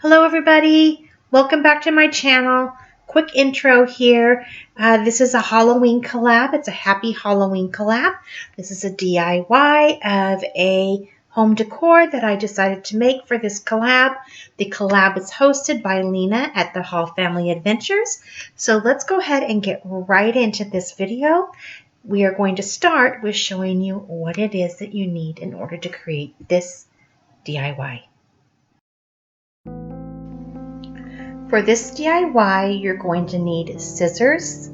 Hello everybody, welcome back to my channel. Quick intro here. This is a Halloween collab. It's a happy Halloween collab. This is a DIY of a home decor that I decided to make for this collab. The collab is hosted by Lena at the Hall Family Adventures. So let's go ahead and get right into this video. We are going to start with showing you what it is that you need in order to create this DIY. For this DIY, you're going to need scissors,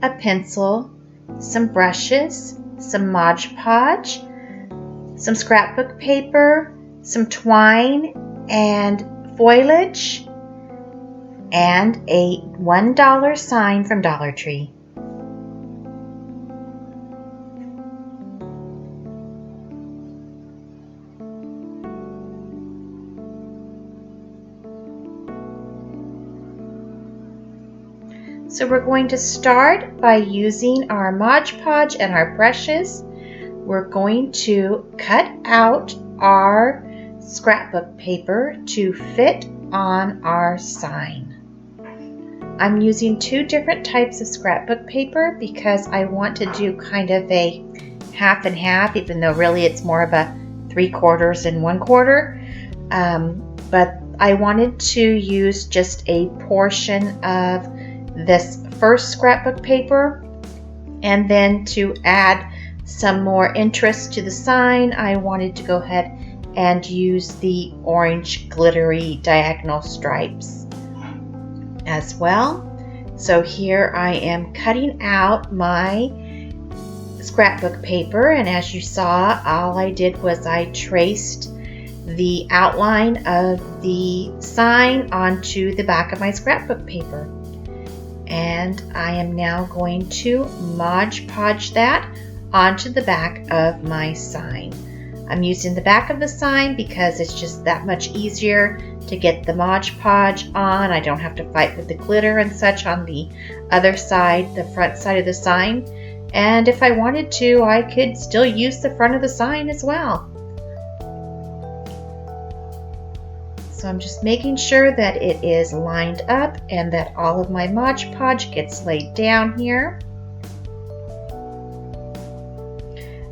a pencil, some brushes, some Mod Podge, some scrapbook paper, some twine and foliage, and a $1 sign from Dollar Tree. So we're going to start by using our Mod Podge and our brushes. We're going to cut out our scrapbook paper to fit on our sign. I'm using two different types of scrapbook paper because I want to do kind of a half and half, even though really it's more of a 3/4 and 1/4. But I wanted to use just a portion of this first scrapbook paper, and then to add some more interest to the sign, I wanted to go ahead and use the orange glittery diagonal stripes as well. So here I am cutting out my scrapbook paper, and as you saw, all I did was I traced the outline of the sign onto the back of my scrapbook paper. And I am now going to Mod Podge that onto the back of my sign. I'm using the back of the sign because it's just that much easier to get the Mod Podge on. I don't have to fight with the glitter and such on the other side, the front side of the sign. And if I wanted to, I could still use the front of the sign as well. So I'm just making sure that it is lined up and that all of my Mod Podge gets laid down here.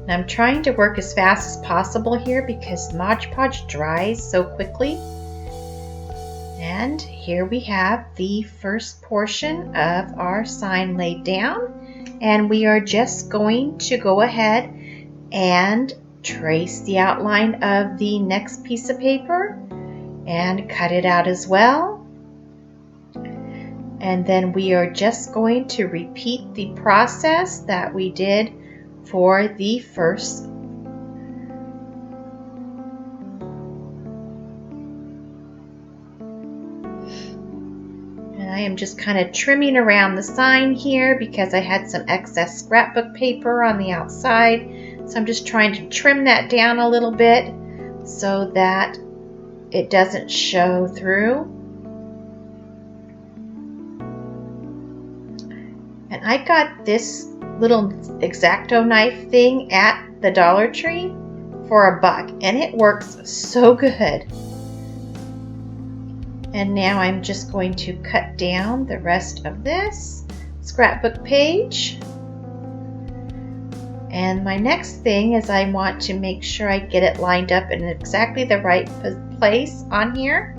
And I'm trying to work as fast as possible here because Mod Podge dries so quickly. And here we have the first portion of our sign laid down. And we are just going to go ahead and trace the outline of the next piece of paper and cut it out as well. And then we are just going to repeat the process that we did for the first. And I am just kind of trimming around the sign here because I had some excess scrapbook paper on the outside. So I'm just trying to trim that down a little bit so that it doesn't show through. And I got this little X-Acto knife thing at the Dollar Tree for $1, and it works so good. And now I'm just going to cut down the rest of this scrapbook page. And my next thing is I want to make sure I get it lined up in exactly the right place on here.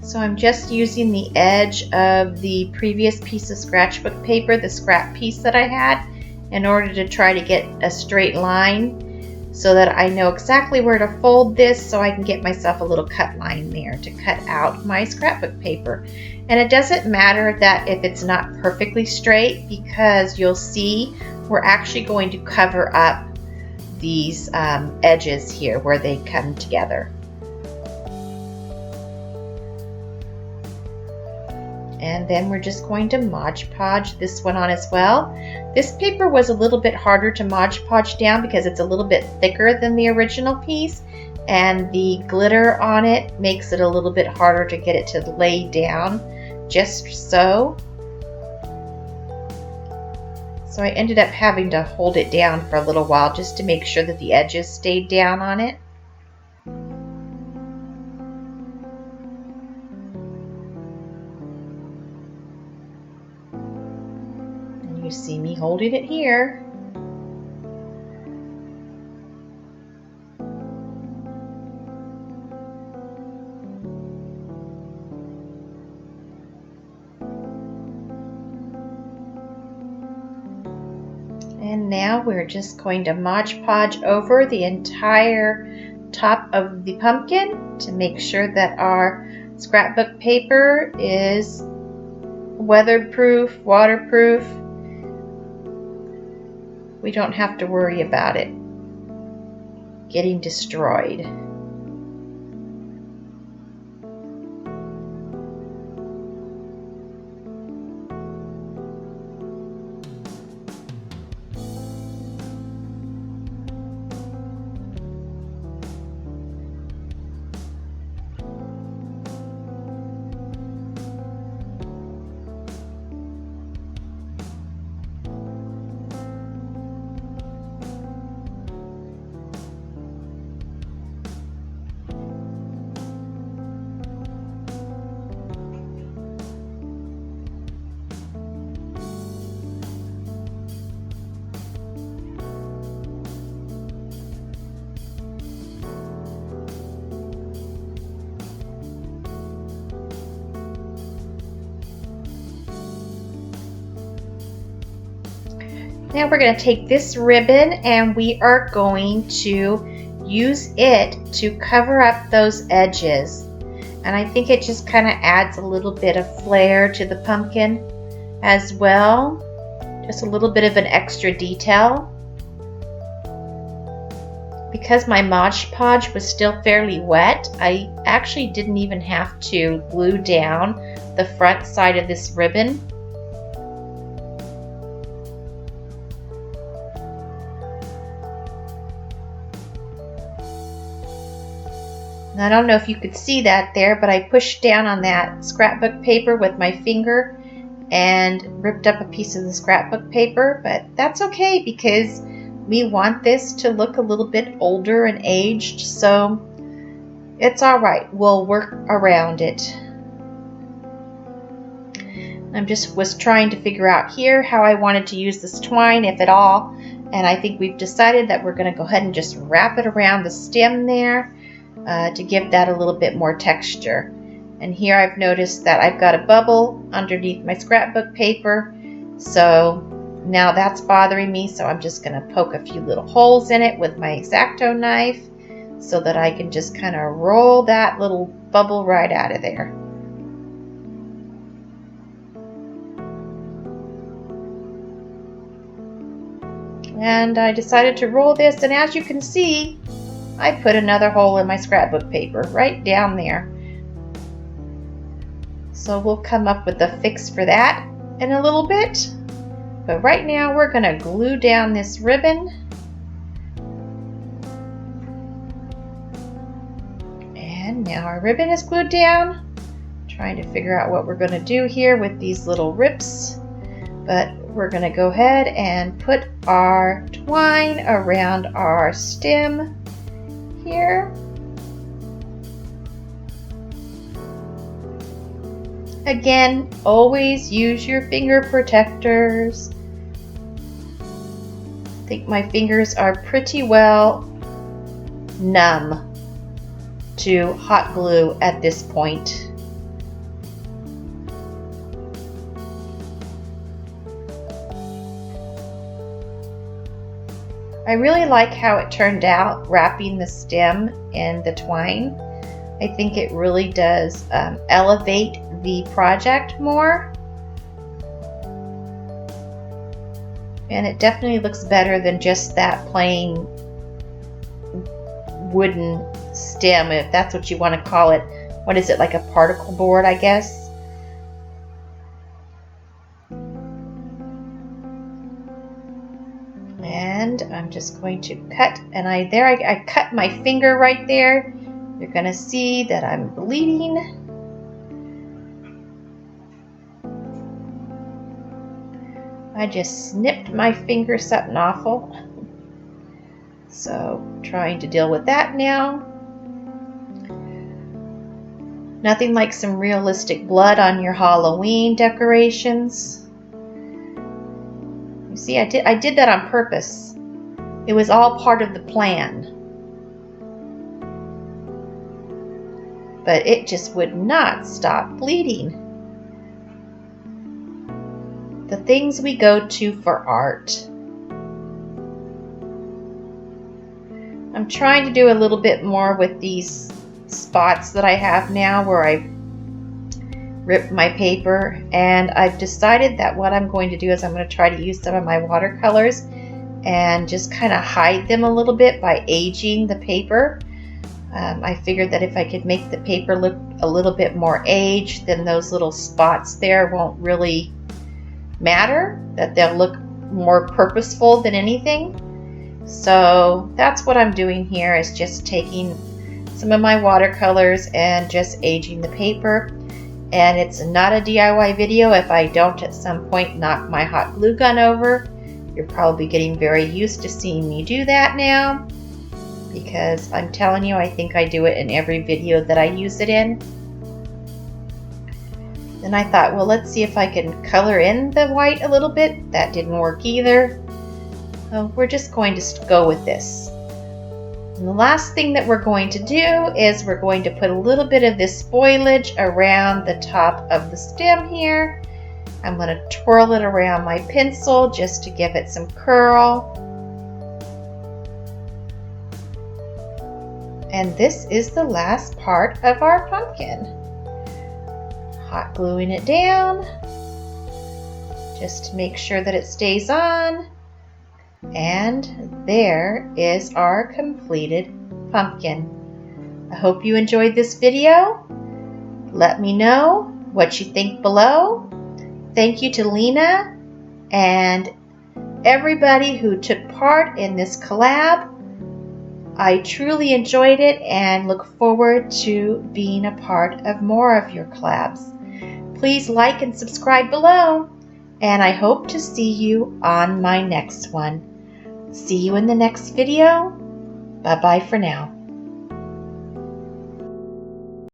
So I'm just using the edge of the previous piece of scratchbook paper, the scrap piece that I had, in order to try to get a straight line so that I know exactly where to fold this so I can get myself a little cut line there to cut out my scrapbook paper. And it doesn't matter that if it's not perfectly straight, because you'll see we're actually going to cover up these edges here where they come together. And then we're just going to Mod Podge this one on as well. This paper was a little bit harder to Mod Podge down because it's a little bit thicker than the original piece, and the glitter on it makes it a little bit harder to get it to lay down just so. So I ended up having to hold it down for a little while just to make sure that the edges stayed down on it. And you see me holding it here. And now we're just going to Mod Podge over the entire top of the pumpkin to make sure that our scrapbook paper is weatherproof, waterproof. We don't have to worry about it getting destroyed. Now we're going to take this ribbon and we are going to use it to cover up those edges. And I think it just kind of adds a little bit of flair to the pumpkin as well. Just a little bit of an extra detail. Because my Mod Podge was still fairly wet, I actually didn't even have to glue down the front side of this ribbon. I don't know if you could see that there, but I pushed down on that scrapbook paper with my finger and ripped up a piece of the scrapbook paper, but that's okay because we want this to look a little bit older and aged, so it's all right. We'll work around it. I just was trying to figure out here how I wanted to use this twine, if at all, and I think we've decided that we're going to go ahead and just wrap it around the stem there. To give that a little bit more texture. And here I've noticed that I've got a bubble underneath my scrapbook paper, so now that's bothering me, so I'm just going to poke a few little holes in it with my X-Acto knife so that I can just kind of roll that little bubble right out of there. And I decided to roll this, and as you can see, I put another hole in my scrapbook paper right down there. So we'll come up with a fix for that in a little bit. But right now we're going to glue down this ribbon. And now our ribbon is glued down. Trying to figure out what we're going to do here with these little rips. But we're going to go ahead and put our twine around our stem here. Again, always use your finger protectors. I think my fingers are pretty well numb to hot glue at this point. I really like how it turned out wrapping the stem in the twine. I think it really does elevate the project more. And it definitely looks better than just that plain wooden stem, if that's what you want to call it. What is it, like a particle board, I guess? And I'm just going to cut, and I cut my finger right there. You're going to see that I'm bleeding. I just snipped my finger something awful. So trying to deal with that now. Nothing like some realistic blood on your Halloween decorations. You see, I did that on purpose. It was all part of the plan. But it just would not stop bleeding. The things we go to for art. I'm trying to do a little bit more with these spots that I have now where I ripped my paper, and I've decided that what I'm going to do is I'm going to try to use some of my watercolors and just kind of hide them a little bit by aging the paper. I figured that if I could make the paper look a little bit more aged, then those little spots there won't really matter, that they'll look more purposeful than anything. So that's what I'm doing here, is just taking some of my watercolors and just aging the paper. And it's not a DIY video if I don't at some point knock my hot glue gun over. You're probably getting very used to seeing me do that now, because I'm telling you, I think I do it in every video that I use it in. Then I thought, well, let's see if I can color in the white a little bit. That didn't work either. So we're just going to go with this. And the last thing that we're going to do is we're going to put a little bit of this foliage around the top of the stem here. I'm going to twirl it around my pencil just to give it some curl. And this is the last part of our pumpkin. Hot gluing it down just to make sure that it stays on. And there is our completed pumpkin. I hope you enjoyed this video. Let me know what you think below. Thank you to Lena and everybody who took part in this collab. I truly enjoyed it and look forward to being a part of more of your collabs. Please like and subscribe below, and I hope to see you on my next one. See you in the next video. Bye-bye for now.